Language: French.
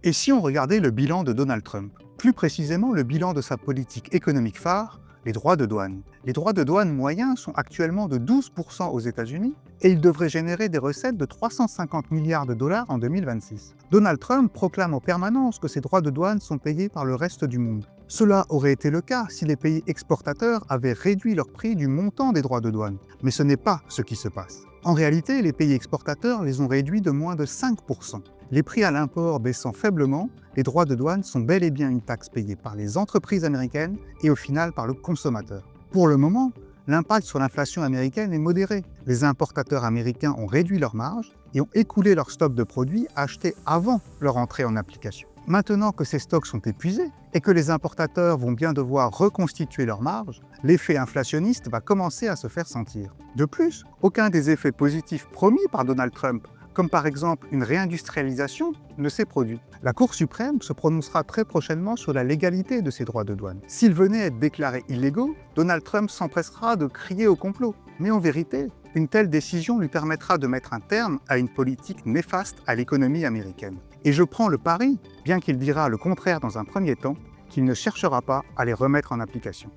Et si on regardait le bilan de Donald Trump, plus précisément le bilan de sa politique économique phare, les droits de douane. Les droits de douane moyens sont actuellement de 12% aux États-Unis et ils devraient générer des recettes de 350 milliards de dollars en 2026. Donald Trump proclame en permanence que ces droits de douane sont payés par le reste du monde. Cela aurait été le cas si les pays exportateurs avaient réduit leur prix du montant des droits de douane. Mais ce n'est pas ce qui se passe. En réalité, les pays exportateurs les ont réduits de moins de 5%. Les prix à l'import baissant faiblement, les droits de douane sont bel et bien une taxe payée par les entreprises américaines et au final par le consommateur. Pour le moment, l'impact sur l'inflation américaine est modéré. Les importateurs américains ont réduit leurs marges et ont écoulé leurs stocks de produits achetés avant leur entrée en application. Maintenant que ces stocks sont épuisés et que les importateurs vont bien devoir reconstituer leurs marges, l'effet inflationniste va commencer à se faire sentir. De plus, aucun des effets positifs promis par Donald Trump, comme par exemple une réindustrialisation, ne s'est produit. La Cour suprême se prononcera très prochainement sur la légalité de ces droits de douane. S'ils venaient à être déclarés illégaux, Donald Trump s'empressera de crier au complot. Mais en vérité, une telle décision lui permettra de mettre un terme à une politique néfaste à l'économie américaine. Et je prends le pari, bien qu'il dira le contraire dans un premier temps, qu'il ne cherchera pas à les remettre en application.